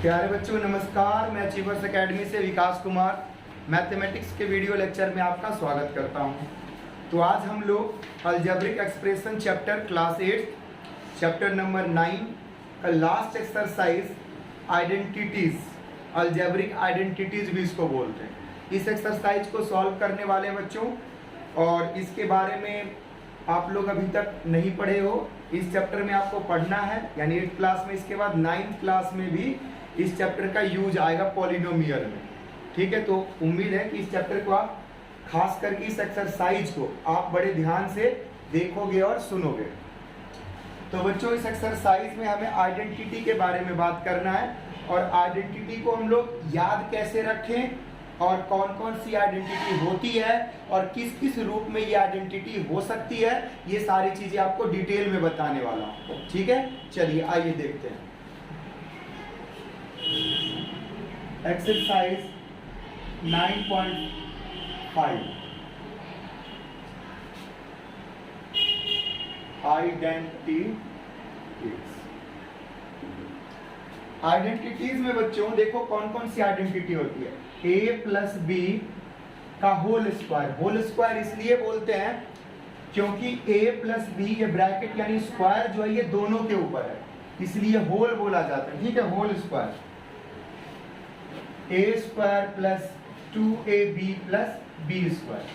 प्यारे बच्चों नमस्कार। मैं अचीवर्स एकेडमी से विकास कुमार मैथमेटिक्स के वीडियो लेक्चर में आपका स्वागत करता हूं। तो आज हम लोग algebraic expression chapter class 8 chapter number 9 का last exercise identities, algebraic identities भी इसको बोलते हैं, इस एक्सरसाइज को सॉल्व करने वाले बच्चों। और इसके बारे में आप लोग अभी तक नहीं पढ़े हो, इस चैप्टर में आपको पढ़ना है, यानी 8th क्लास में, इसके बाद 9th क्लास में भी इस चैप्टर का यूज आएगा पॉलिनोमियल में। ठीक है, तो उम्मीद है कि इस चैप्टर को आप खास करके इस एक्सरसाइज को आप बड़े ध्यान से देखोगे और सुनोगे। तो बच्चों इस एक्सरसाइज में हमें आइडेंटिटी के बारे में बात करना है, और आइडेंटिटी को हम लोग याद कैसे रखें और कौन कौन सी आइडेंटिटी होती है और किस किस रूप में ये आइडेंटिटी हो सकती है, ये सारी चीजें आपको डिटेल में बताने वाला हूं। ठीक है, चलिए आइए देखते हैं एक्सरसाइज 9.5 आइडेंटिटीज में बच्चों देखो कौन कौन सी आइडेंटिटी होती है। a प्लस बी का होल स्क्वायर, होल स्क्वायर इसलिए बोलते हैं क्योंकि a प्लस बी ये ब्रैकेट यानी स्क्वायर जो है ये दोनों के ऊपर है, इसलिए होल बोला जाता है। ठीक है, whole square a square plus 2ab plus B square.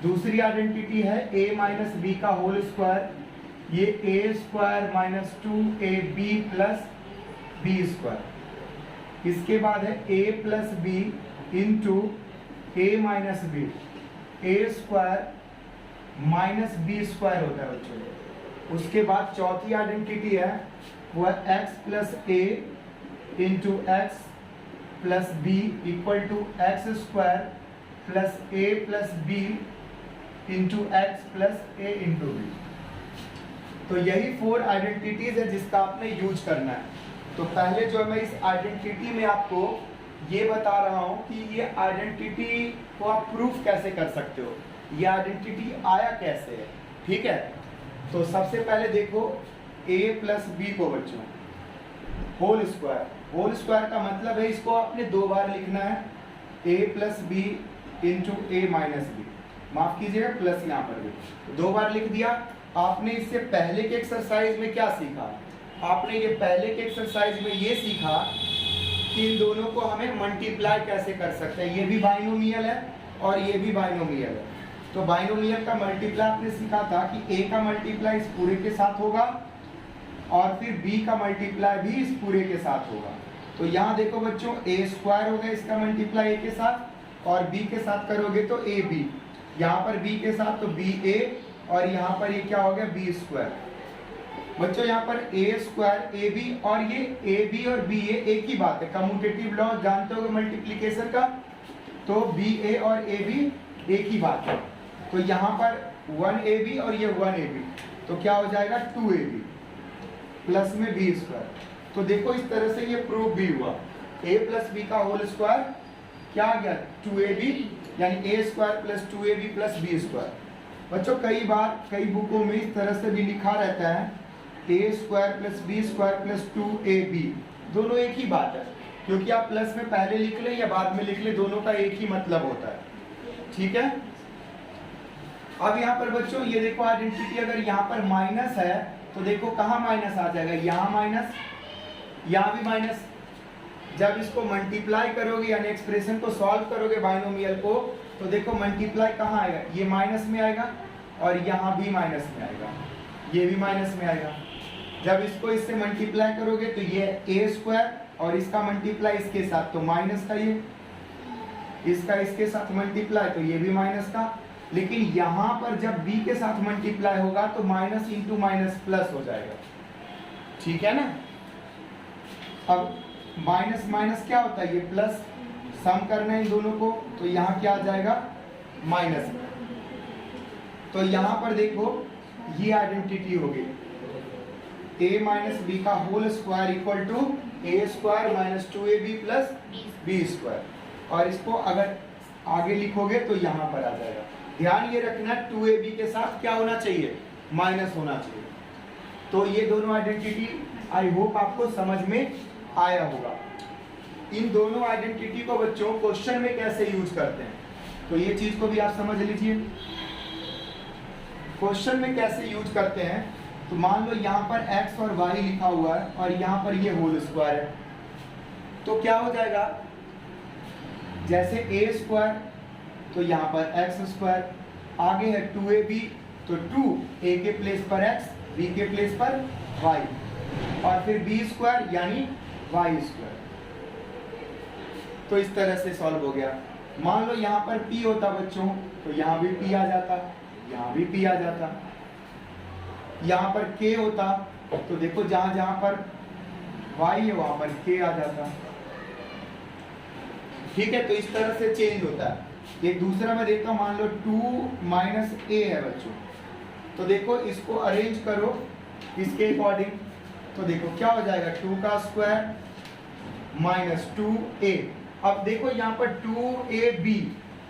दूसरी आइडेंटिटी है a माइनस बी का होल स्क्वायर, ये a square minus 2ab plus B square. इसके बाद है a plus B into a minus b, a square minus B square होता है बच्चों। उसके बाद चौथी आइडेंटिटी है वो है x plus a into x plus B equal to x square plus A plus B into x plus a into b. तो यही 4 आइडेंटिटीज है जिसका आपने यूज करना है। तो पहले जो मैं इस आइडेंटिटी में आपको ये बता रहा हूं कि ये आइडेंटिटी को आप प्रूफ कैसे कर सकते हो, ये आइडेंटिटी आया कैसे है। ठीक है, तो सबसे पहले देखो a प्लस बी को बच्चों होल स्क्वायर, होल स्क्वायर का मतलब है इसको आपने 2 बार लिखना है, a plus B into A minus b, माफ कीजिएगा प्लस यहाँ पर भी 2 बार लिख दिया। आपने इससे पहले के एक्सरसाइज में क्या सीखा, आपने ये पहले के एक्सरसाइज में ये सीखा कि इन दोनों को हमें मल्टीप्लाई कैसे कर सकते हैं। ये भी बाइनोमियल है और ये भी बाइनोमियल है। तो बाइनोमियल का मल्टीप्लाई आपने सीखा था कि a का मल्टीप्लाई इस पूरे के साथ होगा और फिर b का मल्टीप्लाई भी इस पूरे के साथ होगा। तो यहाँ देखो बच्चों a स्क्वायर होगा इसका मल्टीप्लाई a के साथ, और b के साथ करोगे तो ab, यहाँ पर b के साथ तो ba, और यहाँ पर ये क्या हो गया b स्क्वायर। बच्चों यहाँ पर a स्क्वायर ab, और ये ab और ba एक ही बात है, कम्यूटेटिव लॉ जानते हो मल्टीप्लिकेशन का, तो ba और ab एक ही बात है। तो यहाँ पर 1ab और ये 1ab, तो क्या हो जाएगा 2ab प्लस में b स्क्वायर। तो देखो इस तरह से ये प्रूफ भी हुआ, a प्लस b का होल स्क्वायर क्या आ गया 2ab, यानी a square plus 2ab plus b square. बच्चों कई बार कई बुकों में इस तरह से भी लिखा रहता है a square plus b square plus 2ab, दोनों एक ही बात है, क्योंकि आप प्लस में पहले लिख ले या बाद में लिख ले, दोनों का एक ही मतलब होता है। ठीक है, अब यहाँ पर बच्चों ये देखो आइडेंटिटी अगर यहाँ पर माइनस है तो देखो कहाँ माइनस आ जाएगा, यहाँ माइनस, यहाँ भी माइनस। जब इसको मल्टीप्लाई करोगे यानी एक्सप्रेशन को सॉल्व करोगे बाइनोमियल को, तो देखो मल्टीप्लाई कहाँ आएगा, ये माइनस में आएगा और यहाँ भी माइनस में आएगा, ये भी माइनस में आएगा। जब इसको इससे मल्टीप्लाई करोगे तो ये a स्क्वायर और इसका मल्टीप्लाई इसके साथ तो माइनस का, ये इसका इसके साथ मल्टीप्लाई तो ये भी माइनस का। लेकिन यहाँ पर जब b के साथ मल्टीप्लाई होगा तो माइनस इंटू माइनस प्लस हो जाएगा। ठीक है ना, अब माइनस माइनस क्या होता है, ये प्लस, सम करना है इन दोनों को, तो यहाँ क्या आ जाएगा माइनस। तो यहाँ पर देखो ये आइडेंटिटी होगी a माइनस बी का whole square equal to a square minus 2ab plus b square, और इसको अगर आगे लिखोगे तो यहाँ पर आ जाएगा। ध्यान ये रखना 2ab के साथ क्या होना चाहिए, माइनस होना चाहिए। तो ये दोनों आइडेंटिटी आई होप आपको समझ में आया होगा। इन दोनों आइडेंटिटी को बच्चों क्वेश्चन में कैसे यूज करते हैं, तो ये चीज को भी आप समझ लीजिए। क्वेश्चन में कैसे यूज करते हैं, तो मान लो यहाँ पर x और y लिखा हुआ है और यहाँ पर ये होल स्क्वायर है, तो क्या हो जाएगा, जैसे a स्क्वायर तो यहाँ पर x स्क्वायर, आगे है 2ab तो 2 a के प्लेस पर x, b के प्लेस पर y, और फिर b स्क्वायर यानी y स्क्वायर। तो इस तरह से सॉल्व हो गया। मान लो यहाँ पर p होता बच्चों, तो यहाँ भी p आ जाता, यहाँ भी p आ जाता। यहाँ पर k होता तो देखो जहां जहां पर y है वहां पर k आ जाता। ठीक है, तो इस तरह से चेंज होता है। एक दूसरा मैं देखता हूं, मान लो 2 - a है बच्चों, तो देखो इसको अरेंज करो इसके अकॉर्डिंग, तो देखो क्या हो जाएगा, 2 का स्क्वायर माइनस 2a। अब देखो यहाँ पर 2ab,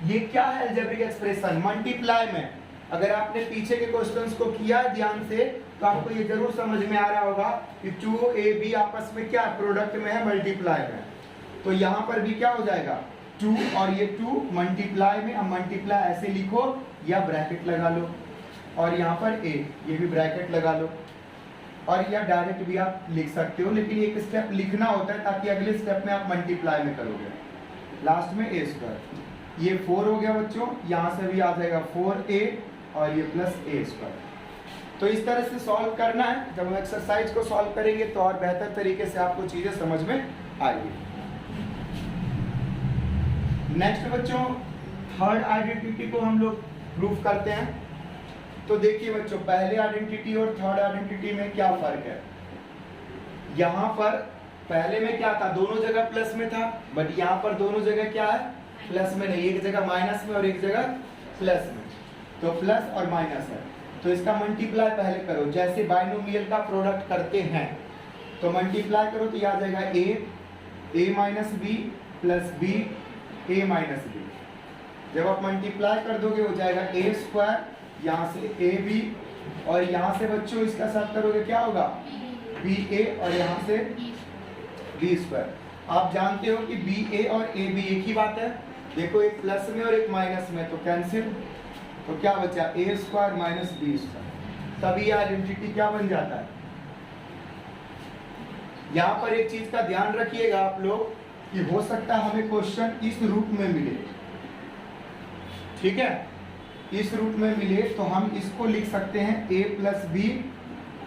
ये क्या है अलजेब्रिक एक्सप्रेशन, मल्टीप्लाई में। अगर आपने पीछे के क्वेश्चंस को किया ध्यान से तो आपको ये जरूर समझ में आ रहा होगा कि 2ab आपस में क्या प्रोडक्ट में है, मल्टीप्लाई में। तो यहाँ पर भी क्या हो जाएगा, 2 और ये 2 मल्टीप्लाई में। अब मल्टीप्लाई ऐसे लिखो या ब्रैकेट लगा लो, और यहाँ पर a, ये भी ब्रैकेट लगा लो, और या डायरेक्ट भी आप लिख सकते हो, लेकिन एक स्टेप लिखना होता है ताकि अगले स्टेप में आप मल्टीप्लाई में करोगे। लास्ट में a स्क्वायर, ये 4 हो गया बच्चों, यहाँ से भी आ जाएगा 4a और ये प्लस a स्क्वायर। तो इस तरह से सॉल्व करना है। जब हम एक्सरसाइज को सॉल्व करेंगे तो और बेहतर तरीके से आपको चीजें समझ में आएगी। नेक्स्ट बच्चों, थर्ड आइडेंटिटी को हम लोग प्रूफ करते हैं। तो देखिए बच्चों, पहले आइडेंटिटी और थर्ड आइडेंटिटी में क्या फर्क है। यहाँ पर पहले में क्या था, दोनों जगह प्लस में था, बट यहाँ पर दोनों जगह क्या है, प्लस में नहीं, एक जगह माइनस में और एक जगह प्लस में। तो प्लस और माइनस है, तो इसका मल्टीप्लाई पहले करो, जैसे बाइनोमियल का प्रोडक्ट करते हैं। तो मल्टीप्लाई करो तो यह आ जाएगा a minus b plus b a minus b. जब आप मल्टीप्लाई कर दोगे हो जाएगा a स्क्वायर, यहाँ से ab, और यहाँ से बच्चों इसका साथ करोगे क्या होगा, ba, और यहाँ से b स्क्वायर। आप जानते हो कि ba और ab एक ही बात है। देखो एक प्लस में और एक माइनस में, तो कैंसिल, तो क्या बचा, a square minus b square. तभी आइडेंटिटी क्या बन जाता है। यहाँ पर एक चीज का ध्यान रखिएगा आप लोग कि हो सकता है हमें क्वेश्चन इस रूप में मिले, ठीक है, इस रूप में मिले तो हम इसको लिख सकते हैं a plus B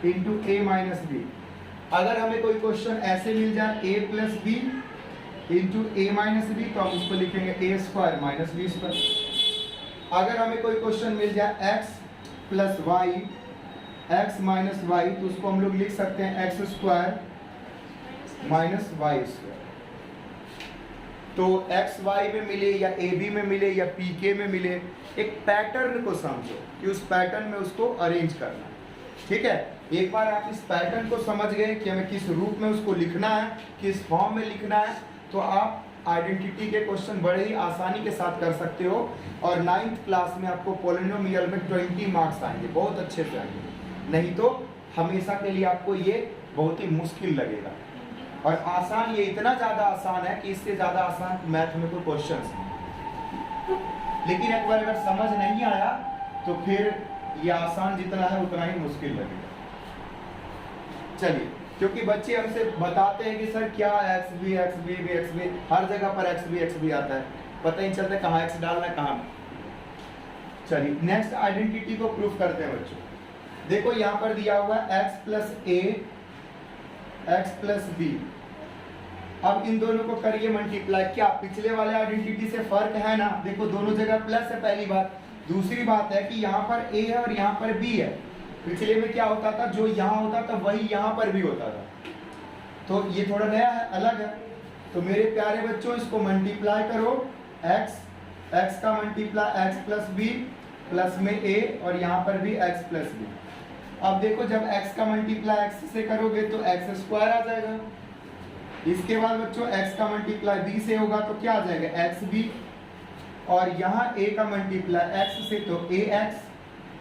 into a minus B. अगर हमें कोई क्वेश्चन ऐसे मिल जाए a plus B into a minus B, तो हम उसको लिखेंगे a square minus B square. अगर हमें कोई क्वेश्चन मिल जाए x plus Y, x minus Y, तो उसको हम लोग लिख सकते हैं x square minus Y square. तो x y में मिले या a b में मिले या p k में मिले, एक पैटर्न को समझो कि उस पैटर्न में उसको अरेंज करना है, ठीक है। एक बार आप इस पैटर्न को समझ गए कि हमें किस रूप में उसको लिखना है, किस फॉर्म में लिखना है, तो आप आइडेंटिटी के क्वेश्चन बड़े ही आसानी के साथ कर सकते हो। और 9th क्लास में आपको पॉलिनोमियल में 20 मार्क्स आएंगे, बहुत अच्छे से आएंगे। नहीं तो हमेशा के लिए आपको ये बहुत ही मुश्किल लगेगा। और आसान, ये इतना ज़्यादा आसान है कि इससे ज़्यादा आसान मैथ में कोई क्वेश्चन नहीं। लेकिन एक बार अगर समझ नहीं आया तो फिर ये आसान जितना है उतना ही मुश्किल लगेगा। चलिए, क्योंकि बच्चे हमसे बताते हैं कि सर क्या एक्स बी हर जगह पर एक्स बी आता है, पता ही नहीं चलता कहाँ एक्स डालना है कहाँ। चलिए नेक्स्ट आइडेंटिटी को प्रूफ करते हैं बच्चों। देखो यहाँ पर दिया हुआ है x plus A X plus B. अब इन दोनों को करिए मल्टीप्लाई। क्या पिछले वाले आइडेंटिटी से फर्क है ना, देखो दोनों जगह प्लस है पहली बात। दूसरी बात है कि यहाँ पर a है और यहाँ पर b है। पिछले में क्या होता था, जो यहाँ होता था वही यहाँ पर भी होता था, तो ये थोड़ा नया है, अलग है। तो मेरे प्यारे बच्चों इसको मल्टीप्लाई करो, x का multiply x plus B plus में a और यहाँ पर भी x प्लस बी। अब देखो जब x का मल्टीप्लाई x से करोगे तो x स्क्वायर आ जाएगा। इसके बाद बच्चों x का मल्टीप्लाई b से होगा तो क्या आ जाएगा xb, और यहाँ a का मल्टीप्लाई x से तो ax,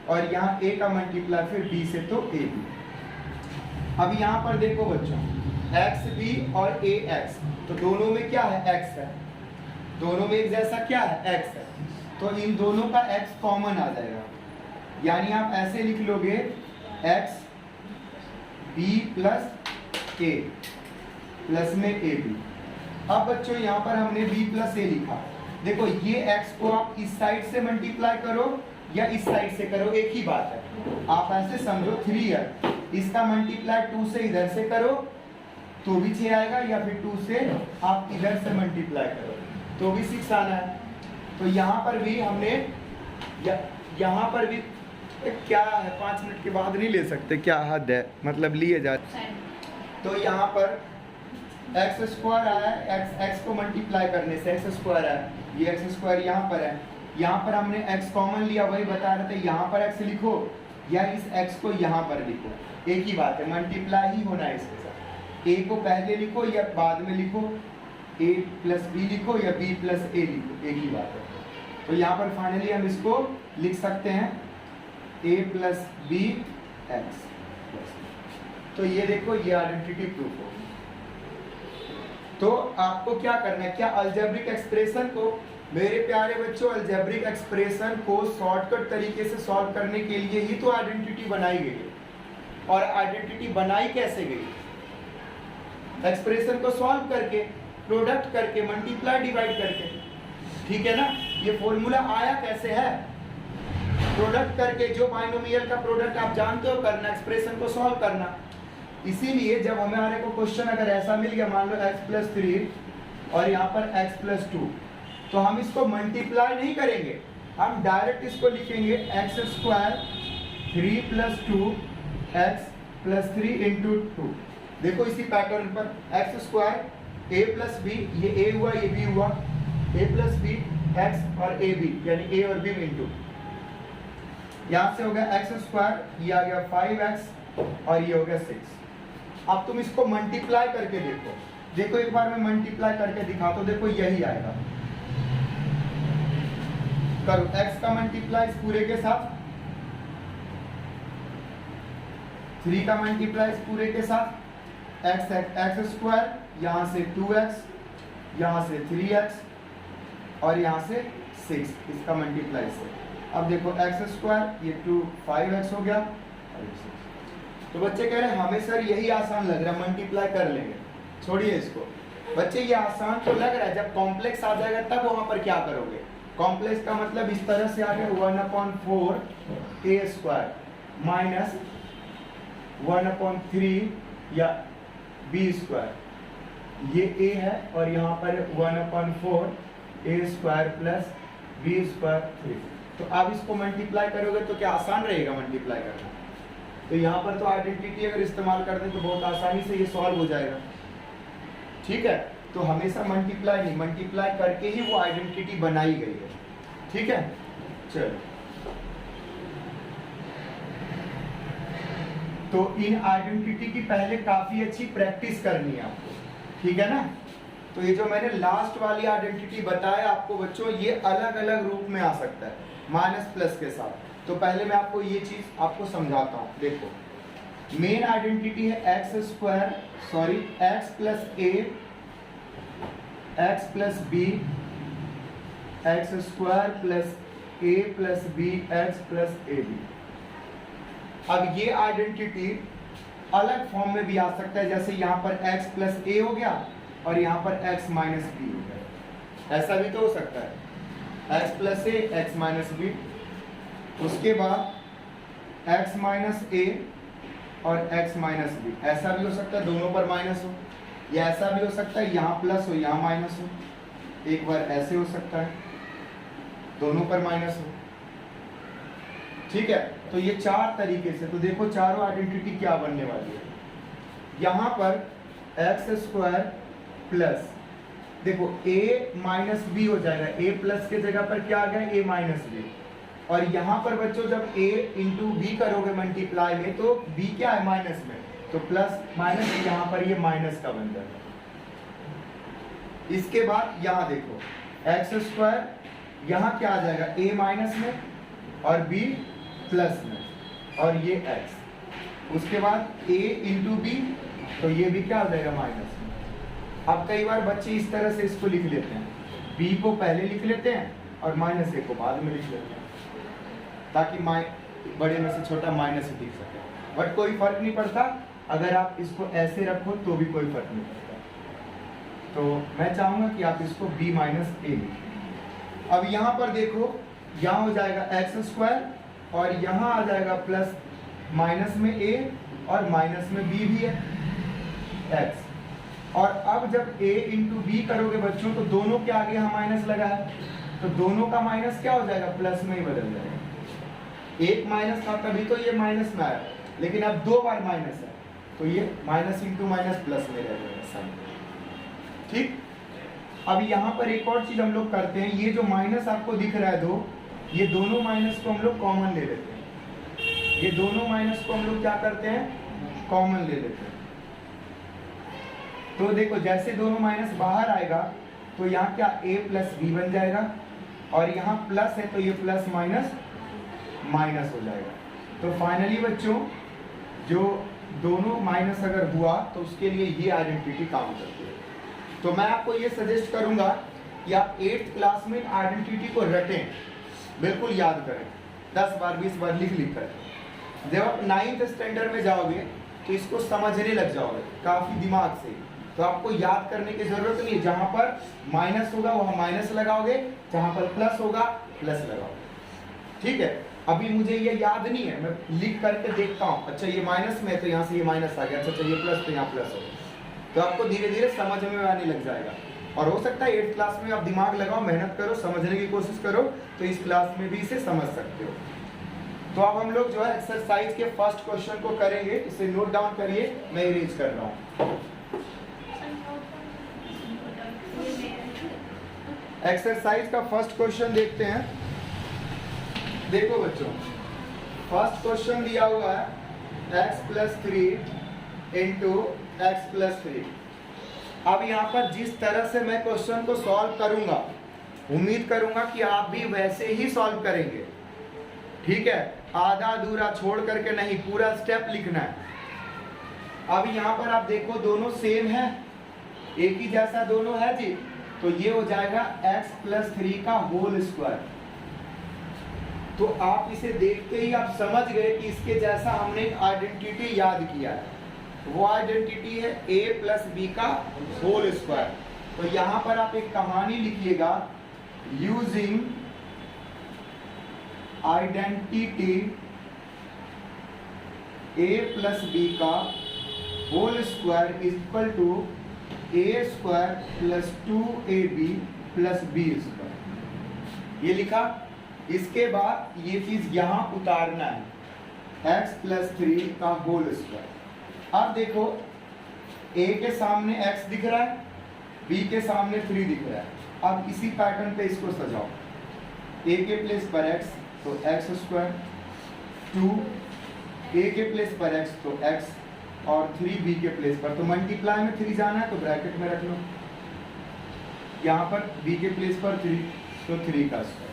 और यहाँ a का मल्टीप्लाई फिर b से तो ab। अब यहाँ पर देखो बच्चों एक्स बी और ए एक्स, तो दोनों में क्या है, एक्स है, दोनों में एक जैसा क्या है, एक्स है, तो इन दोनों का एक्स कॉमन आ जाएगा, यानी आप ऐसे लिख लोगे एक्स बी प्लस ए प्लस में ए बी। अब बच्चों यहाँ पर हमने बी प्लस ए लिखा, देखो ये एक्स को आप इस साइड से मल्टीप्लाई करो या इस साइड से करो, एक ही बात है, आप ऐसे समझो 3 है, इसका मल्टीप्लाई 2 से इधर से करो तो भी 6 आएगा, या फिर 2 से आप इधर से मल्टीप्लाई करो तो भी 6 आना है। तो यहाँ पर भी हमने यहाँ पर भी क्या है, 5 मिनट के बाद नहीं ले सकते, क्या हद है, मतलब लिए जाए। तो यहाँ पर एक्स स्क्वायर आया है, एक्स को मल्टीप्लाई करने से एक्स स्क्वायर है, ये एक्स स्क्वायर यहाँ पर है, यहाँ पर हमने एक्स कॉमन लिया, वही बता रहे थे, यहाँ पर एक्स लिखो या इस एक्स को यहाँ पर लिखो, एक ही बात है, मल्टीप्लाई ही होना है इसके साथ, ए को पहले लिखो या बाद में लिखो, ए प्लस बी लिखो या बी प्लस ए लिखो, एक ही बात है। तो यहाँ पर फाइनली हम इसको लिख सकते हैं ए प्लस बी एक्स, तो ये देखो ये आइडेंटिटी प्रूफ हो। तो आपको क्या करना है, क्या अलजेब्रिक एक्सप्रेशन को, मेरे प्यारे बच्चों, अलजेब्रिक एक्सप्रेशन को शॉर्टकट तरीके से सॉल्व करने के लिए ही तो आइडेंटिटी बनाई गई है। और आइडेंटिटी बनाई कैसे गई, एक्सप्रेशन को सॉल्व करके, प्रोडक्ट करके, मल्टीप्लाई डिवाइड करके, ठीक है ना। ये फॉर्मूला आया कैसे है, प्रोडक्ट करके, जो बाइनोमियल का प्रोडक्ट आप जानते हो करना, एक्सप्रेशन को सॉल्व करना। इसीलिए जब हमारे को क्वेश्चन अगर ऐसा मिल गया, मान लो x प्लस 3 और यहाँ पर x प्लस 2, तो हम इसको मल्टीप्लाई नहीं करेंगे, हम डायरेक्ट इसको लिखेंगे x square 3 plus 2 x plus 3 into 2। देखो इसी पैटर्न पर एक्स स्क्वायर ए प्लस बी, ये ए हुआ ये बी हुआ, ए प्लस बी एक्स और ए बी, यानी ए और बी इंटू, यहाँ से हो गया एक्स स्क्वायर, ये आ गया 5x और ये हो गया 6। अब तुम इसको मल्टीप्लाई करके देखो, देखो एक बार मैं मल्टीप्लाई करके दिखाता हूं, देखो यही आएगा, करो x का मल्टीप्लाई इस पूरे के साथ, 3 का मल्टीप्लाई इस पूरे के साथ, एक्स स्क्वायर, यहाँ से 2x, यहाँ से 3x और यहाँ से 6, इसका मल्टीप्लाई से। अब देखो एक्स स्क्वायर, ये 5x हो गया और ये 6। तो बच्चे कह रहे हैं हमें सर यही आसान लग रहा है, मल्टीप्लाई कर लेंगे, छोड़िए इसको। बच्चे ये आसान तो लग रहा है, जब कॉम्प्लेक्स आ जाएगा तब वहां पर क्या करोगे, कॉम्प्लेक्स का मतलब इस तरह से आ गया 1/4 ए स्क्वायर माइनस 1/3 या बी स्क्वायर, ये ए है और यहाँ पर 1/4 ए स्क्वायर प्लस बी स्क्वायर 3। तो आप इसको मल्टीप्लाई करोगे तो क्या आसान रहेगा मल्टीप्लाई करना। तो यहाँ पर तो आइडेंटिटी अगर इस्तेमाल कर दें तो बहुत आसानी से ये सॉल्व हो जाएगा, ठीक है। तो हमेशा मल्टीप्लाई नहीं, मल्टीप्लाई करके ही वो आइडेंटिटी बनाई गई है, ठीक है। चलो, तो इन आइडेंटिटी की पहले काफी अच्छी प्रैक्टिस करनी है आपको, ठीक है ना। तो ये जो मैंने लास्ट वाली आइडेंटिटी बताया आपको बच्चों, ये अलग अलग रूप में आ सकता है माइनस प्लस के साथ। तो पहले मैं आपको ये चीज आपको समझाता हूँ। देखो मेन आइडेंटिटी है X square, sorry X plus A X plus B X square plus A plus B X plus A B. अब ये आइडेंटिटी अलग फॉर्म में भी आ सकता है, जैसे यहाँ पर x प्लस ए हो गया और यहाँ पर x माइनस बी हो गया, ऐसा भी तो हो सकता है, x plus A x minus B. उसके बाद x माइनस ए और x माइनस बी, ऐसा भी हो सकता है दोनों पर माइनस हो, या ऐसा भी हो सकता है यहाँ प्लस हो यहाँ माइनस हो, एक बार ऐसे हो सकता है दोनों पर माइनस हो, ठीक है। तो ये 4 तरीके से, तो देखो चारों आइडेंटिटी क्या बनने वाली है। यहाँ पर एक्स स्क्वायर प्लस, देखो a माइनस बी हो जाएगा, a प्लस के जगह पर क्या आ गया a माइनस बी, और यहाँ पर बच्चों जब a इंटू बी करोगे मल्टीप्लाई में तो b क्या है माइनस में, तो प्लस माइनस यहाँ पर ये माइनस का बन जाएगा। इसके बाद यहाँ देखो एक्स स्क्वायर, यहाँ क्या आ जाएगा a माइनस में और b प्लस में और ये x। उसके बाद a इंटू बी तो ये भी क्या हो जाएगा माइनस में। अब कई बार बच्चे इस तरह से इसको लिख लेते हैं, b को पहले लिख लेते हैं और माइनस ए को बाद में लिख लेते हैं, ताकि बड़े में से छोटा माइनस ही दिख सके। बट कोई फर्क नहीं पड़ता, अगर आप इसको ऐसे रखो तो भी कोई फर्क नहीं पड़ता। तो मैं चाहूंगा कि आप इसको b माइनस ए लिखें। अब यहाँ पर देखो, यहाँ हो जाएगा एक्स स्क्वायर और यहाँ आ जाएगा प्लस माइनस में a और माइनस में b भी है x। और अब जब a इंटू बी करोगे बच्चों, तो दोनों के आगे यहाँ माइनस लगा है, तो दोनों का माइनस क्या हो जाएगा, प्लस में ही बदल जाएगा। एक माइनस था तभी तो ये माइनस में आया, लेकिन अब 2 बार माइनस है तो ये माइनस इंटू माइनस प्लस में रह जाएगा साइन। ठीक, अब यहाँ पर एक और चीज हम लोग करते हैं, ये जो माइनस आपको दिख रहा है 2, ये दोनों माइनस को हम लोग कॉमन ले लेते हैं। ये दोनों माइनस को हम लोग क्या करते हैं, कॉमन ले लेते हैं। तो देखो जैसे दोनों माइनस बाहर आएगा तो यहाँ क्या a प्लस बी बन जाएगा, और यहाँ प्लस है तो ये प्लस माइनस माइनस हो जाएगा। तो फाइनली बच्चों जो दोनों माइनस अगर हुआ तो उसके लिए ये आइडेंटिटी काम करती है। तो मैं आपको ये सजेस्ट करूंगा कि आप 8th क्लास में आइडेंटिटी को रटें, बिल्कुल याद करें, 10 बार 20 बार लिख कर। जब आप 9th स्टैंडर्ड में जाओगे तो इसको समझने लग जाओगे काफी दिमाग से। तो आपको याद करने की जरूरत नहीं है, जहां पर माइनस होगा वहां माइनस लगाओगे, जहां पर प्लस होगा प्लस लगाओगे। ठीक है, अभी मुझे ये याद नहीं है, मैं लिख करके देखता हूँ, अच्छा ये माइनस में है तो यहाँ से ये माइनस आ गया, अच्छा ये प्लस तो यहाँ प्लस होगा। तो आपको धीरे धीरे समझ में आने लग जाएगा। और हो सकता है 8th क्लास में आप दिमाग लगाओ, मेहनत करो, समझने की कोशिश करो, तो इस क्लास में भी इसे समझ सकते हो। तो अब हम लोग जो है एक्सरसाइज के फर्स्ट क्वेश्चन को करेंगे, इसे नोट डाउन करिए, मैं इरेज कर रहा हूँ। एक्सरसाइज का फर्स्ट क्वेश्चन देखते हैं। देखो बच्चों, फर्स्ट क्वेश्चन दिया हुआ है x plus 3 into x plus 3। अब यहाँ पर जिस तरह से मैं क्वेश्चन को सॉल्व करूंगा, उम्मीद करूंगा कि आप भी वैसे ही सॉल्व करेंगे। ठीक है, आधा अधूरा छोड़ करके नहीं, पूरा स्टेप लिखना है। अब यहाँ पर आप देखो दोनों सेम है, एक ही जैसा दोनों है जी, तो ये हो जाएगा x प्लस 3 का होल स्क्वायर। तो आप इसे देखते ही आप समझ गए कि इसके जैसा हमने एक आइडेंटिटी याद किया है, वो आइडेंटिटी है a प्लस बी का होल स्क्वायर। तो यहाँ पर आप एक कहानी लिखिएगा, using identity a plus B का whole square is equal to a square plus 2ab plus b square. ये लिखा। इसके बाद ये चीज यहां उतारना है, x प्लस 3 का होल स्क्वायर। अब देखो a के सामने x दिख रहा है, b के सामने 3 दिख रहा है। अब इसी पैटर्न पे इसको सजाओ, a के प्लेस पर x तो x स्क्वायर, 2 a के प्लेस पर x तो x, और 3 b के प्लेस पर, तो मल्टीप्लाई में 3 जाना है तो ब्रैकेट में रख लो। यहाँ पर b के प्लेस पर 3 तो 3 का स्क्वायर।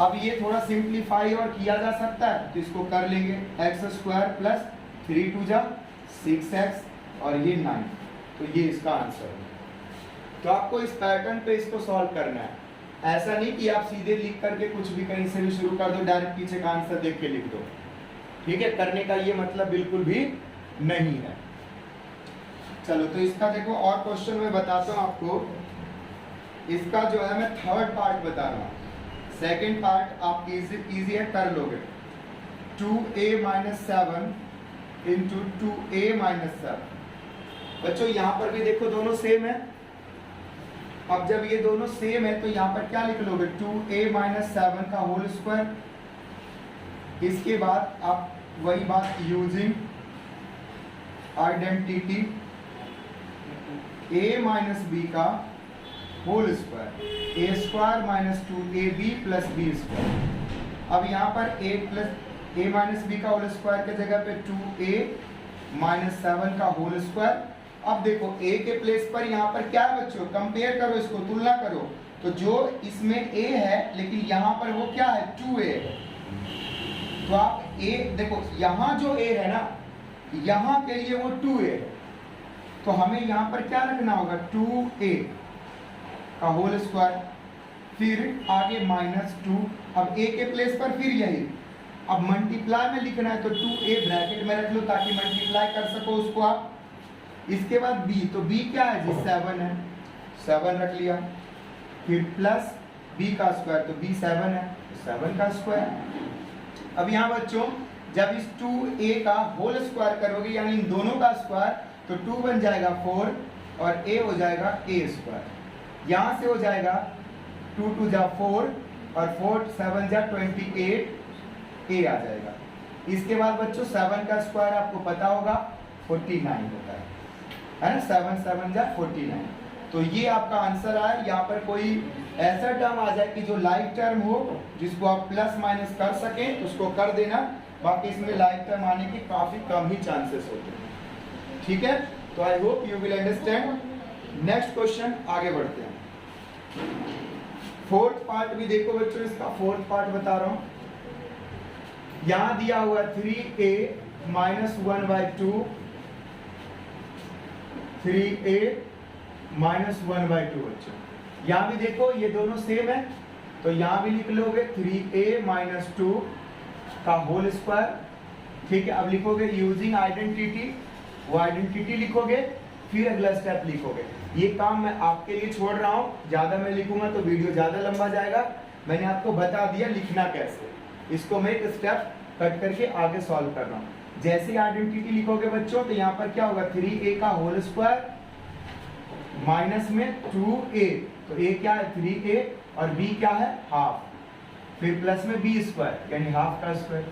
अब ये थोड़ा सिंप्लीफाई और किया जा सकता है, तो इसको कर लेंगे, एक्स स्क्वायर प्लस 3 2 जा 6x और ये 9, तो ये इसका आंसर है। तो आपको इस पैटर्न पे इसको सॉल्व करना है। ऐसा नहीं कि आप सीधे लिख करके कुछ भी कहीं से भी शुरू कर दो, डायरेक्ट पीछे का आंसर देख के लिख दो। ठीक है, करने का ये मतलब बिल्कुल भी नहीं है। चलो तो इसका देखो और क्वेश्चन मैं बताता हूँ आपको। इसका जो है मैं थर्ड पार्ट बता रहा हूँ, सेकेंड पार्ट आप इजी है, कर लोगे। 2a minus 7 into 2a minus 7। बच्चों यहाँ पर भी देखो दोनों सेम है। अब जब ये दोनों सेम है तो यहाँ पर क्या लिख लोगे, 2a माइनस 7 का होल स्क्वायर। इसके बाद आप वही बात, using identity a minus B का whole square, a square minus 2ab plus B square. अब यहाँ पर a माइनस बी का होल स्क्वायर के जगह पे 2a माइनस 7 का होल स्क्वायर। अब देखो a के प्लेस पर यहाँ पर क्या है बच्चों, कंपेयर करो, इसको तुलना करो। तो जो इसमें a है लेकिन यहाँ पर वो क्या है, 2a है। तो आप a देखो, यहाँ जो a है ना यहाँ के लिए वो 2a है, तो हमें यहाँ पर क्या रखना होगा 2a का होल स्क्वायर, फिर आगे -2, अब a के प्लेस पर फिर यही, अब मल्टीप्लाई में लिखना है तो 2a ब्रैकेट में रख लो ताकि मल्टीप्लाई कर सको उसको आप। इसके बाद b, तो b क्या है जी 7 है, 7 रख लिया, फिर प्लस b का स्क्वायर, तो b 7 है, 7 का स्क्वायर। अब यहाँ बच्चों जब इस 2a का होल स्क्वायर करोगे यानी इन दोनों का स्क्वायर, तो 2 बन जाएगा 4 और a हो जाएगा a स्क्वायर। यहाँ से हो जाएगा 2 2 जा 4 और 4 7 जा 28 a आ जाएगा। इसके बाद बच्चों 7 का स्क्वायर आपको पता होगा 49 होता है ना, 7 7 जा 49। तो ये आपका आंसर आया। यहाँ पर कोई ऐसा टर्म आ जाए कि जो लाइक टर्म हो जिसको आप प्लस माइनस कर सकें उसको कर देना, बाकी इसमें लाइक टर्म आने के काफी कम ही चांसेस होते हैं। ठीक है, तो I hope you will understand. Next question आगे बढ़ते हैं। फोर्थ पार्ट भी देखो बच्चों, इसका फोर्थ पार्ट बता रहा हूं। यहां दिया हुआ 3a माइनस 1/2, 3a माइनस 1/2 बच्चों। यहां भी देखो ये दोनों सेम है, तो यहां भी लिख लोगे 3a माइनस 2 का होल स्क्वायर। ठीक है, अब लिखोगे यूजिंग आइडेंटिटी, वो आइडेंटिटी लिखोगे, फिर अगला स्टेप लिखोगे। ये काम मैं आपके लिए छोड़ रहा हूं, ज्यादा मैं लिखूंगा तो वीडियो ज्यादा लंबा जाएगा। मैंने आपको बता दिया लिखना कैसे, इसको मैं एक स्टेप कट करके आगे सॉल्व कर रहा हूं। जैसे आइडेंटिटी लिखोगे बच्चों तो यहाँ पर क्या होगा 3a का होल स्क्वायर माइनस में 2a, तो a क्या है 3a और b क्या है हाफ, फिर प्लस में b स्क्वायर यानी हाफ का स्क्वायर।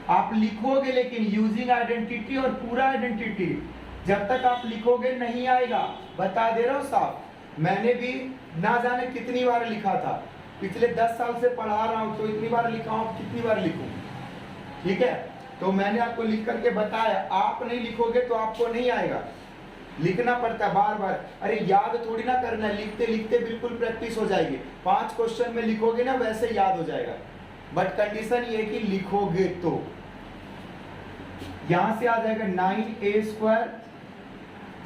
आप लिखोगे लेकिन यूजिंग आइडेंटिटी और पूरा आइडेंटिटी जब तक आप लिखोगे नहीं आएगा, बता दे रहा हूं साफ। मैंने भी ना जाने कितनी बार लिखा था, पिछले 10 साल से पढ़ा रहा हूं तो इतनी बार लिखा हूं, कितनी बार लिखूं। ठीक है, तो मैंने आपको लिख करके बताया, आप नहीं लिखोगे तो आपको नहीं आएगा, लिखना पड़ता है बार बार। अरे याद थोड़ी ना करना है, लिखते लिखते बिल्कुल प्रैक्टिस हो जाएगी। 5 क्वेश्चन में लिखोगे ना वैसे याद हो जाएगा, बट कंडीशन ये कि लिखोगे तो। यहां से आ जाएगा 9a स्क्वायर,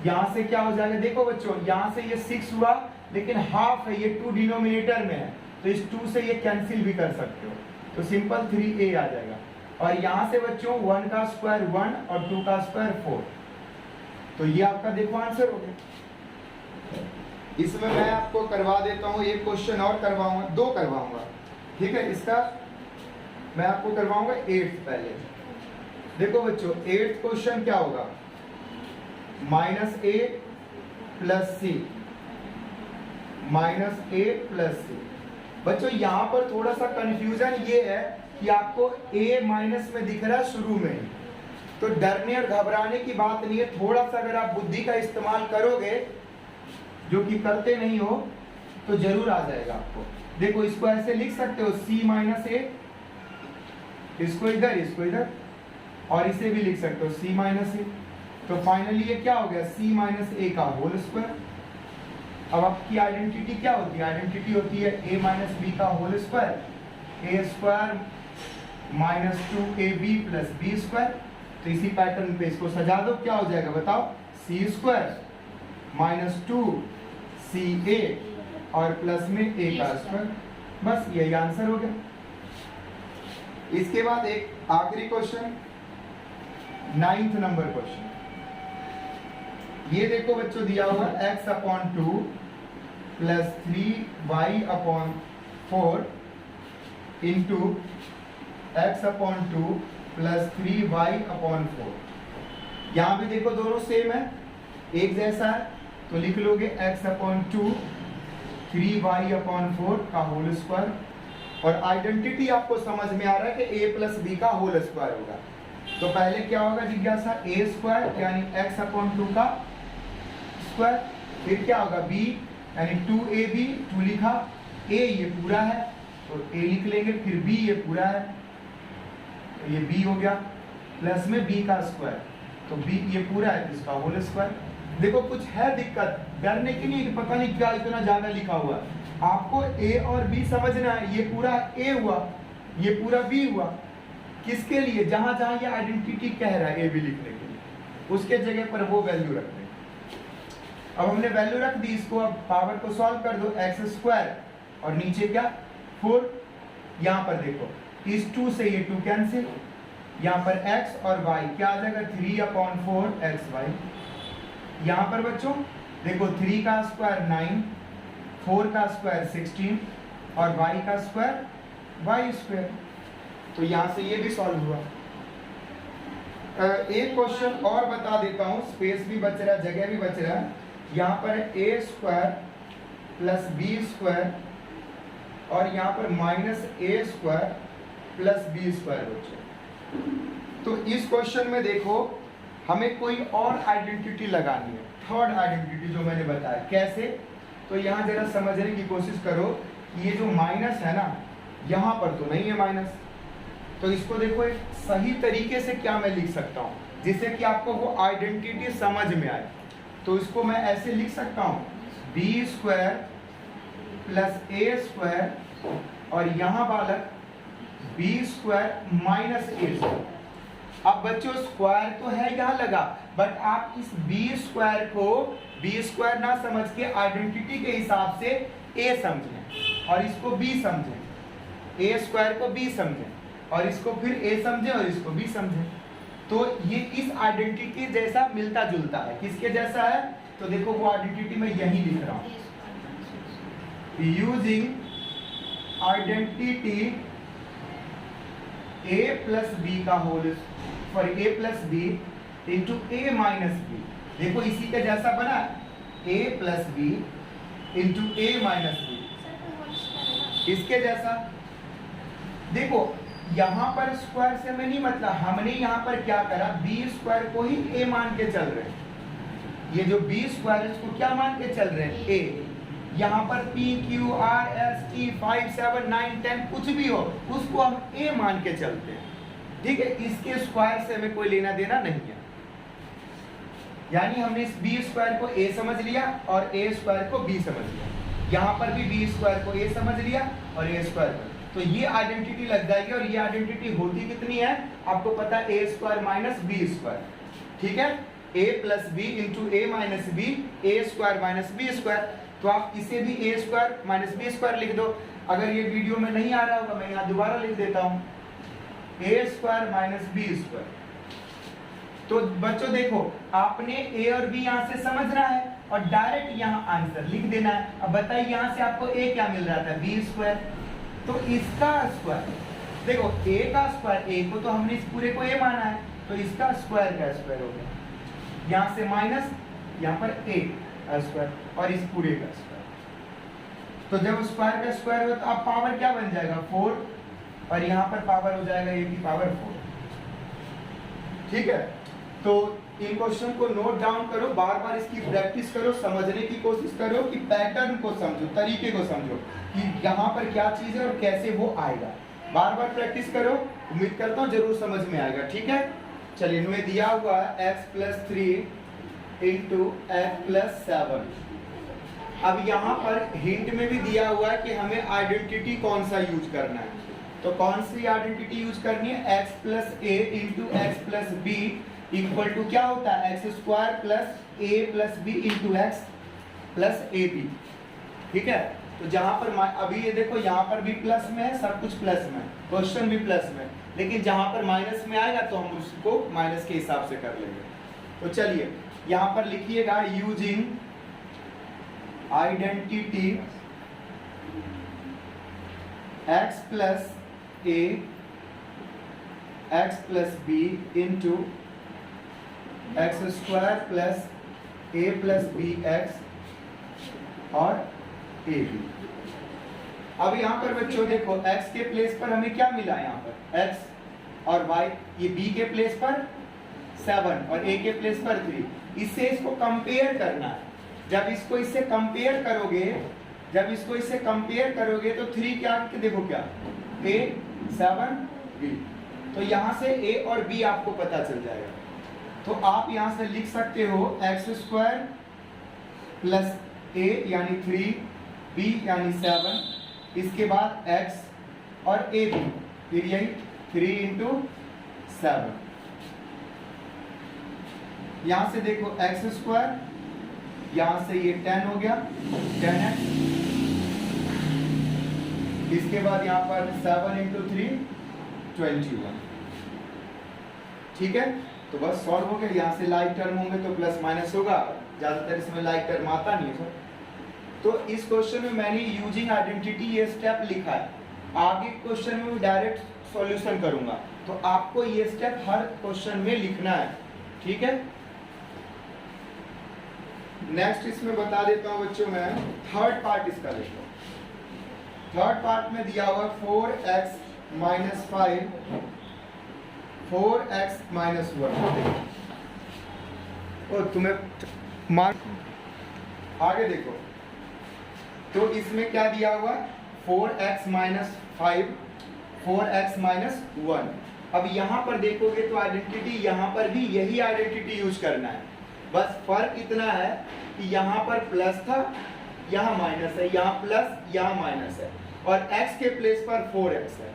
यहां से क्या हो जाएगा देखो बच्चों, यहां से ये 6 हुआ लेकिन हाफ है, ये 2 डिनोमिनेटर में है तो इस 2 से ये कैंसिल भी कर सकते हो, तो सिंपल 3a आ जाएगा। और यहां से बच्चों 1 का स्क्वायर 1 और 2 का स्क्वायर 4, तो ये आपका देखो आंसर हो गया। इसमें मैं आपको करवा देता हूं, एक क्वेश्चन और करवाऊंगा, 2 करवाऊंगा। ठीक है, इसका मैं आपको करवाऊंगा 8th पहले। देखो बच्चों 8th क्वेश्चन क्या होगा, -a plus c, -a plus c। बच्चों यहां पर थोड़ा सा कंफ्यूजन ये है कि आपको a माइनस में दिख रहा है शुरू में, तो डरने और घबराने की बात नहीं है। थोड़ा सा अगर आप बुद्धि का इस्तेमाल करोगे, जो कि करते नहीं हो, तो जरूर आ जाएगा आपको। देखो इसको ऐसे लिख सकते हो c माइनस a, इसको इधर इसको इधर, और इसे भी लिख सकते हो c माइनस a। तो फाइनली ये क्या हो गया c माइनस a का होल स्क्वायर। अब आपकी आइडेंटिटी क्या होती है, आइडेंटिटी होती है a माइनस b का whole square, a square minus 2ab plus b square. तो इसी पैटर्न पे इसको सजा दो, क्या हो जाएगा बताओ, c स्क्वायर माइनस 2ca और प्लस में a का स्क्वायर। बस यही आंसर हो गया। इसके बाद एक आखिरी क्वेश्चन, 9th नंबर क्वेश्चन। ये देखो बच्चों दिया हुआ x/2 plus 3y/4 into x/2 plus 3y/4। यहाँ भी देखो दोनों सेम है, एक जैसा है, तो लिख लोगे x/2 3y/4 का होल स्क्वायर। और आइडेंटिटी आपको समझ में आ रहा है कि a प्लस b का होल स्क्वायर होगा। तो पहले क्या होगा जिज्ञासा, a स्क्वायर यानी x/2 का स्क्वायर, फिर क्या होगा b यानी 2ab, 2 लिखा, a ये पूरा है तो a लिख लेंगे, फिर b ये पूरा है तो ये b हो गया, प्लस में b का स्क्वायर, तो b ये पूरा है तो इसका होल स्क्वायर। देखो कुछ है दिक्कत, डरने की नहीं, पता नहीं क्या इतना ज्यादा लिखा हुआ, आपको a और b समझना है। ये पूरा a हुआ, ये पूरा b हुआ, किसके लिए, जहां जहां ये आइडेंटिटी कह रहा है ए बी लिखने के लिए, उसके जगह पर वो वैल्यू रख दें। अब हमने वैल्यू रख दी इसको, अब पावर को सॉल्व कर दो, एक्स स्क्वायर और नीचे क्या 4, यहाँ पर देखो इस 2 से ये 2 कैंसिल, यहाँ पर x और y क्या आ जाएगा 3/4 xy। यहाँ पर बच्चों देखो 3 का स्क्वायर 9, 4 का स्क्वायर 16 और y का स्क्वायर y स्क्वायर। तो यहाँ से ये भी सॉल्व हुआ। एक क्वेश्चन और बता देता हूँ, स्पेस भी बच रहा है, जगह भी बच रहा है। यहाँ पर a square plus B square और यहाँ पर minus a square plus B square बच्चों। तो इस क्वेश्चन में देखो हमें कोई और आइडेंटिटी लगानी है, थर्ड आइडेंटिटी जो मैंने बताया। कैसे, तो यहाँ जरा समझने की कोशिश करो। ये जो माइनस है ना, यहाँ पर तो नहीं है माइनस, तो इसको देखो एक सही तरीके से क्या मैं लिख सकता हूँ जिससे कि आपको वो आइडेंटिटी समझ में आए। तो इसको मैं ऐसे लिख सकता हूँ बी स्क्वायर प्लस ए स्क्वायर और यहाँ बालक बी स्क्वायर माइनस ए स्क्वायर। अब बच्चों स्क्वायर तो है यहाँ लगा, बट आप इस बी स्क्वायर को बी स्क्वायर ना समझ के आइडेंटिटी के हिसाब से ए समझें और इसको बी समझें, ए स्क्वायर को बी समझें और इसको फिर ए समझें और इसको बी समझें। तो ये इस आइडेंटिटी जैसा मिलता जुलता है। किसके जैसा है, तो देखो वो आइडेंटिटी मैं यही लिख रहा हूँ, using identity a plus B का whole for a plus B into A minus B. देखो इसी के जैसा बना, a plus B into A minus B, इसके जैसा। देखो यहाँ पर स्क्वायर से हमें नहीं मतलब, हमने यहाँ पर क्या करा, बी स्क्वायर को ही a मान के चल रहे हैं। ये जो बी स्क्वायर इसको क्या मान के चल रहे हैं, a। यहाँ पर P, Q, R, S, T, 5, 7, 9, 10 कुछ भी हो उसको हम a मान के चलते हैं, ठीक है। इसके स्क्वायर से हमें कोई लेना देना नहीं है। यानी हमने इस b स्क्वायर को a समझ लिया और a स्क्वायर को b समझ लिया। यहाँ पर भी b स्क्वायर को a समझ लिया और a स्क्वायर को, तो ये आइडेंटिटी लग जाएगी। और ये आइडेंटिटी होती कितनी है आपको पता है, a square minus B square, ठीक है। a plus B into A minus B, A square minus B square. तो आप इसे भी a square minus B square लिख दो। अगर ये वीडियो में नहीं आ रहा होगा मैं यहाँ दोबारा लिख देता हूँ, a square minus B square. तो बच्चों देखो आपने a और b यहाँ से समझना है और डायरेक्ट यहाँ आंसर लिख देना है। अब बताइए यहाँ से आपको a क्या मिल रहा था, b स्क्वायर, तो इसका स्क्वायर। देखो a का स्क्वायर, a को तो हमने इस पूरे को a माना है, तो इसका स्क्वायर का स्क्वायर हो गया, यहाँ से माइनस, यहाँ पर a स्क्वायर और इस पूरे का स्क्वायर। तो जब स्क्वायर का स्क्वायर हो तो अब पावर क्या बन जाएगा 4 और यहाँ पर पावर हो जाएगा a की पावर 4, ठीक है। तो इन क्वेश्चन को नोट डाउन करो, बार बार इसकी प्रैक्टिस करो, समझने की कोशिश करो कि पैटर्न को समझो, तरीके को समझो कि यहाँ पर क्या चीज है और कैसे वो आएगा। बार बार प्रैक्टिस करो, उम्मीद करता हूँ जरूर समझ में आएगा, ठीक है। चलिए इनमें दिया हुआ है x plus 3 into x plus 7। अब यहाँ पर हिंट में भी दिया हुआ है कि हमें आइडेंटिटी कौन सा यूज करना है। तो कौन सी आइडेंटिटी यूज करनी है, x plus a into x plus B equal to क्या होता है, X square plus A plus B into x plus A B, ठीक है। तो जहां पर अभी ये देखो यहाँ पर भी प्लस में है, सब कुछ प्लस में, क्वेश्चन भी प्लस में, लेकिन जहां पर माइनस में आएगा तो हम उसको माइनस के हिसाब से कर लेंगे। तो चलिए यहाँ पर लिखिएगा using identity x plus A X plus B into X square plus A plus B X और ए बी। अब यहाँ पर बच्चों देखो x के प्लेस पर हमें क्या मिला, यहाँ पर x और y, ये b के प्लेस पर 7 और a के प्लेस पर 3। इससे इसको कंपेयर करना है। जब इसको इससे कंपेयर करोगे, जब इसको इससे कंपेयर करोगे तो 3 क्या देखो क्या a 7 b, तो यहाँ से a और b आपको पता चल जाएगा। तो आप यहाँ से लिख सकते हो एक्स स्क्वायर प्लस a यानी 3, b यानी 7, इसके बाद x और a b, फिर यही 3 इंटू 7, यहां से देखो एक्स स्क्वायर, यहां से ये 10 हो गया 10x, इसके बाद यहां पर 7 इंटू 3 21। ठीक है, तो बस सॉल्व हो गया। यहाँ से लाइक टर्म होंगे तो प्लस माइनस होगा, ज्यादातर इसमें लाइक टर्म आता नहीं है। तो इस क्वेश्चन में मैंने यूजिंग आइडेंटिटी ये स्टेप लिखा है, आगे क्वेश्चन में मैं डायरेक्ट सॉल्यूशन करूंगा, तो आपको ये स्टेप हर क्वेश्चन में लिखना है। ठीक है, नेक्स्ट इसमें बता देता हूं बच्चों, मैं थर्ड पार्ट इसका देखो। थर्ड पार्ट में दिया हुआ 4x माइनस 5 4x माइनस 1, और तुम्हें मार्क आगे देखो, तो इसमें क्या दिया हुआ 4x माइनस 5 4x माइनस 1। अब यहां पर देखोगे तो आइडेंटिटी यहां पर भी यही आइडेंटिटी यूज करना है, बस फर्क इतना है कि यहां पर प्लस था, यहां माइनस है, यहां प्लस यहां माइनस है, और x के प्लेस पर 4x है।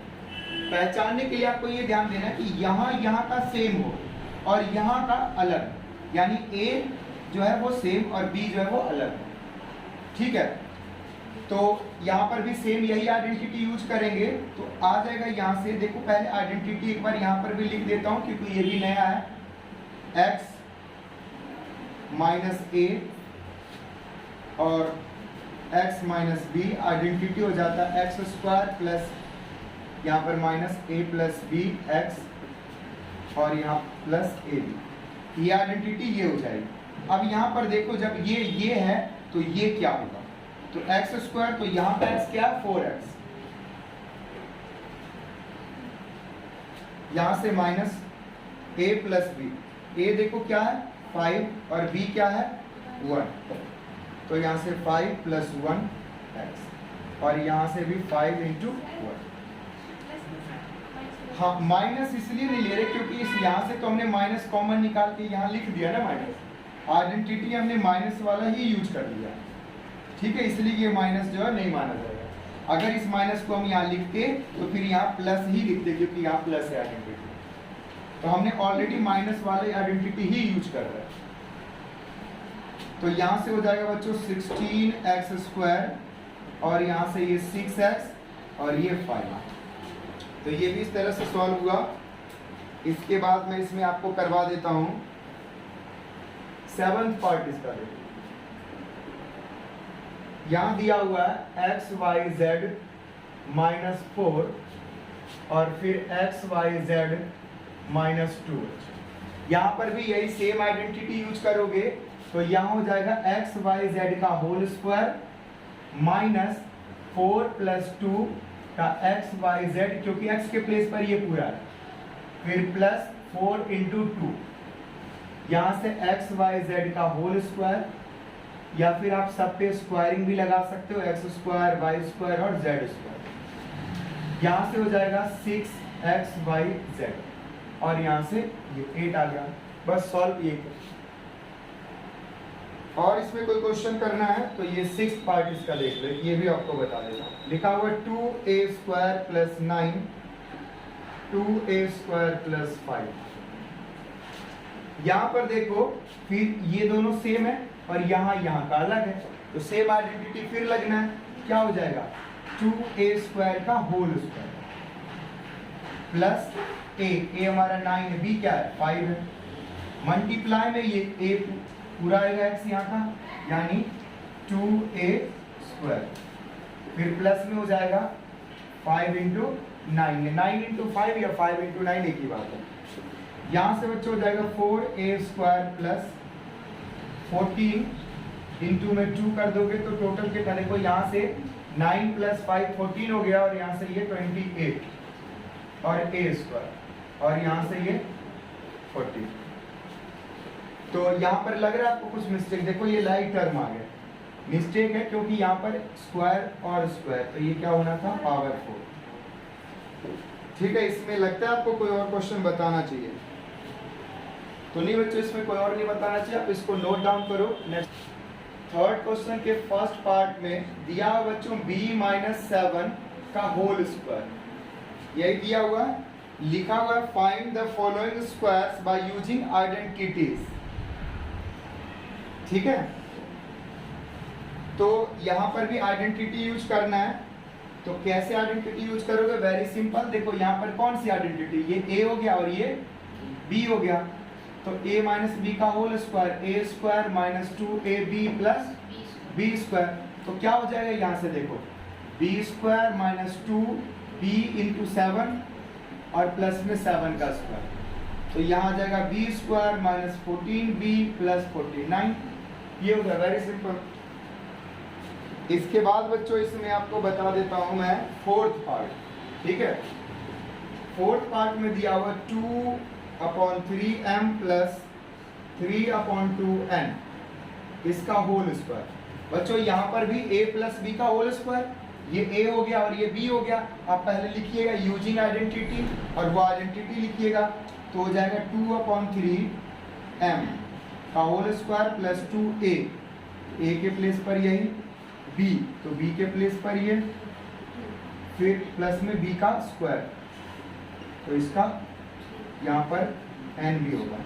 पहचानने के लिए आपको ये ध्यान देना है कि यहाँ का सेम हो और यहाँ का अलग, यानी A जो है वो सेम और B जो है वो अलग है। ठीक है, तो यहाँ पर भी सेम यही आइडेंटिटी यूज करेंगे, तो आ जाएगा यहाँ से। देखो पहले आइडेंटिटी एक बार यहाँ पर भी लिख देता हूँ क्योंकि ये भी नया है, x माइनस a और x माइनस बी, आइडेंटिटी हो जाता है एक्स स्क्वायर प्लस यहाँ पर minus a plus B X और यहाँ प्लस ए बी, ये आइडेंटिटी ये हो जाएगी। अब यहाँ पर देखो जब ये है तो ये क्या होगा, तो एक्स स्क्वायर, तो यहाँ पर x क्या है 4x, यहाँ से minus a plus B, a देखो क्या है 5 और b क्या है 1, तो यहाँ से 5 प्लस 1x और यहाँ से भी 5 इंटू 1। हाँ, माइनस इसलिए नहीं ले रहे क्योंकि इस यहाँ से तो हमने माइनस कॉमन निकाल के यहाँ लिख दिया ना माइनस, आइडेंटिटी हमने माइनस वाला ही यूज कर लिया। ठीक है, इसलिए ये माइनस जो है नहीं माना जाएगा। अगर इस माइनस को हम यहाँ लिखते तो फिर यहाँ प्लस ही लिखते क्योंकि यहाँ प्लस है आइडेंटिटी, तो हमने ऑलरेडी माइनस वाले आइडेंटिटी ही यूज कर रहे हैं। तो यहाँ से हो जाएगा बच्चों 16x स्क्वायर और यहाँ से ये 6x और ये 5, तो ये भी इस तरह से सॉल्व हुआ। इसके बाद मैं इसमें आपको करवा देता हूँ 7th पार्ट इसका। देखो यहाँ दिया हुआ है एक्स वाई जेड माइनस 4 और फिर एक्स वाई जेड माइनस 2। यहाँ पर भी यही सेम आइडेंटिटी यूज करोगे, तो यहाँ हो जाएगा एक्स वाई जेड का होल स्क्वायर माइनस 4 प्लस 2 का एक्स वाई जेड, क्योंकि एक्स के प्लेस पर ये पूरा है, फिर प्लस 4 इंटू 2, यहाँ से एक्स वाई जेड का होल स्क्वायर, या फिर आप सब पे स्क्वायरिंग भी लगा सकते हो, एक्स स्क्वायर वाई स्क्वायर और जेड स्क्वायर। यहाँ से हो जाएगा 6x वाई जेड और यहाँ से ये 8 आ गया। बस सॉल्व ये कर। और इसमें कोई क्वेश्चन करना है तो ये 6th पार्ट इसका देख लो, ये भी आपको बता देना। लिखा हुआ 2a square plus 9 2a square plus 5। यहाँ पर देखो फिर ये दोनों सेम है और यहाँ का अलग है, तो सेम आइडेंटिटी फिर लगना है। क्या हो जाएगा 2a स्क्वायर का होल स्क्वायर प्लस a हमारा 9 है, b क्या है 5 है, मल्टीप्लाई में ये a पूरा आएगा x यहाँ का, यानी 2a स्क्वायर, फिर प्लस में हो जाएगा 5 इंटू 9, 9 इंटू 5 या 5 इंटू 9 एक ही बात है। यहाँ से बच्चों हो जाएगा 4a स्क्वायर प्लस 14 इंटू में 2 कर दोगे तो टोटल कितना, देखो यहाँ से 9 प्लस 5 14 हो गया और यहाँ से ये 28 और a स्क्वायर और यहाँ से ये 40। तो यहाँ पर लग रहा है आपको कुछ मिस्टेक, देखो ये लाइक टर्म आ गया, मिस्टेक है क्योंकि यहाँ पर स्क्वायर और स्क्वायर, तो ये क्या होना था पावर 4। ठीक है, इसमें लगता है आपको कोई और क्वेश्चन बताना चाहिए, तो नहीं बच्चों इसमें कोई और नहीं बताना चाहिए, आप इसको नोट डाउन करो। नेक्स्ट थर्ड क्वेश्चन के फर्स्ट पार्ट में दिया हुआ बच्चों b माइनस 7 का होल स्क्वायर, यही दिया हुआ है। लिखा हुआ है find the following squares by using identities. ठीक है, तो यहां पर भी आइडेंटिटी यूज करना है। तो कैसे आइडेंटिटी यूज करोगे? वेरी सिंपल, देखो यहां पर कौन सी आइडेंटिटी, ये a हो गया और ये b हो गया, तो a माइनस बी का whole square, a square minus 2ab plus b square. तो क्या हो जाएगा यहाँ से, देखो b square minus 2b into 7 और प्लस में 7 का स्क्वायर, तो यहाँ आ जाएगा b square minus 14b plus 49। ये हो गया, वेरी सिंपल। इसके बाद बच्चों इसमें आपको बता देता हूं मैं फोर्थ पार्ट। ठीक है, फोर्थ पार्ट में दिया हुआ 2/3m प्लस 3/2n इसका होल स्क्वायर। बच्चों यहाँ पर भी a प्लस बी का होल स्क्वायर, ये a हो गया और ये b हो गया। आप पहले लिखिएगा यूजिंग आइडेंटिटी और वो आइडेंटिटी लिखिएगा, तो हो जाएगा 2/3m का whole square plus 2a, a के प्लेस पर यही b, तो b के प्लेस पर ये, फिर प्लस में b का स्क्वायर, तो इसका यहाँ पर n भी होगा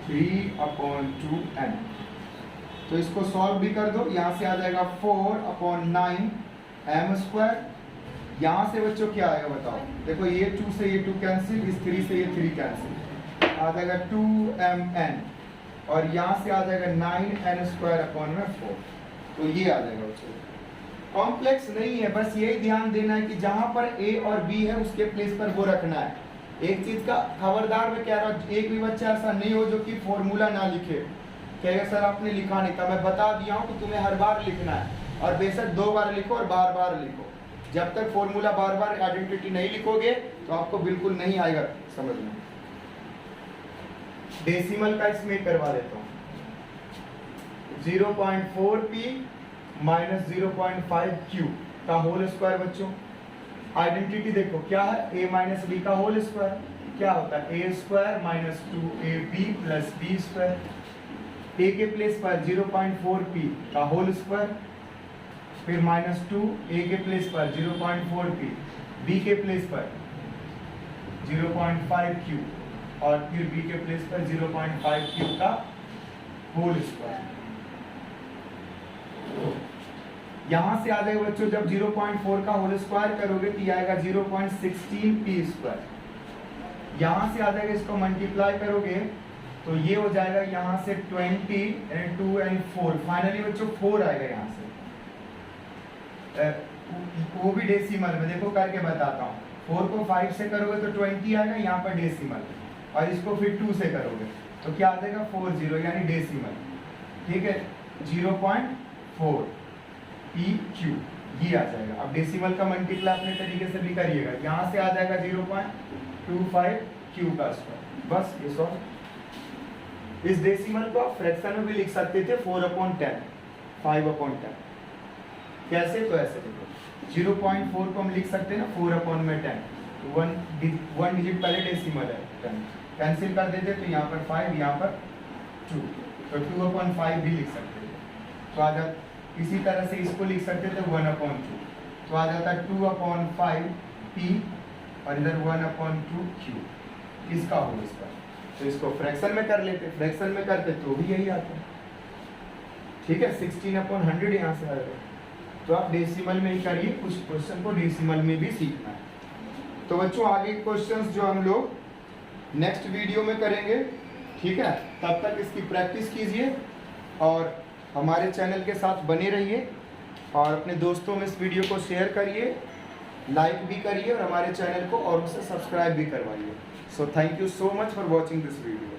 3/2n। तो इसको सॉल्व भी कर दो, यहाँ से आ जाएगा 4/9m स्क्वायर। यहाँ से बच्चों क्या आएगा बताओ, देखो ये 2 से ये 2 कैंसिल, इस 3 से ये 3 कैंसिल, आ जाएगा 2mn और यहाँ से आ जाएगा 9n स्क्वायर अपॉन में 4। तो ये आ जाएगा बच्चों, कॉम्प्लेक्स नहीं है, बस यही ध्यान देना है कि जहां पर a और b है उसके प्लेस पर वो रखना है। एक चीज का खबरदार मैं कह रहा हूँ, एक भी बच्चा ऐसा नहीं हो जो कि फॉर्मूला ना लिखे, कहेगा सर आपने लिखा नहीं था। मैं बता दिया हूँ कि तुम्हें हर बार लिखना है, और बेशक 2 बार लिखो और बार बार लिखो। जब तक फॉर्मूला बार बार आइडेंटिटी नहीं लिखोगे तो आपको बिल्कुल नहीं आएगा समझ में। डेसिमल का इसमें करवा देता हूँ, 0.4p माइनस 0.5q का होल स्क्वायर। बच्चों आइडेंटिटी देखो क्या है, a माइनस बी का होल स्क्वायर क्या होता है, a square minus 2ab plus b square. a के प्लेस पर 0.4p का होल स्क्वायर, फिर माइनस 2, a के प्लेस पर 0.4p, b के प्लेस पर 0.5q और फिर b के प्लेस पर 0.5q का होल स्क्वायर। यहां से आ जाएगा बच्चों, जब 0.4 का होल स्क्वायर करोगे तो ये आएगा 0.16p स्क्वायर। यहां से आ जाएगा, इसको मल्टीप्लाई करोगे तो ये हो जाएगा यहाँ से 20 and 2 and 4, फाइनली बच्चों 4 आएगा यहाँ से। वो भी डेसिमल में, देखो करके बताता हूँ। 4 को 5 से करोगे तो 20 आएगा यहाँ पर डेसिमल, और इसको फिर 2 से करोगे तो क्या आ जाएगा 40 यानी डेसिमल। ठीक है, 0.4 PQ ये आ जाएगा। अब डेसिमल का मल्टीप्लाई अपने तरीके से भी करिएगा, यहाँ से आ जाएगा 0.25Q का स्क्वायर। बस ये सॉल्व। इस डेसिमल को आप फ्रैक्शन में भी लिख सकते थे 4/10, 5/10। कैसे, तो ऐसे देखो 0.4 को हम लिख सकते हैं ना 4/10, तो 1 डिजिट पहले डेसिमल है, 10 कैंसिल कर देते तो यहाँ पर 5, यहाँ पर 2, तो 2/5 भी लिख सकते थे। तो आ जाता, इसी तरह से इसको लिख सकते थे 1/2, तो आ जाता 2/5p और इधर 1/2q इसका होल स्क्वायर। तो इसको फ्रैक्शन में कर लेते, फ्रैक्शन में करते तो भी यही आता है। ठीक है, 16/100 यहाँ से आ जाएगा। तो आप डेसिमल में ही करिए, कुछ क्वेश्चन को डेसिमल में भी सीखना है। तो बच्चों आगे क्वेश्चंस जो हम लोग नेक्स्ट वीडियो में करेंगे, ठीक है, तब तक इसकी प्रैक्टिस कीजिए और हमारे चैनल के साथ बने रहिए और अपने दोस्तों में इस वीडियो को शेयर करिए, लाइक भी करिए और हमारे चैनल को और उसे सब्सक्राइब भी करवाइए। So thank you so much for watching this video.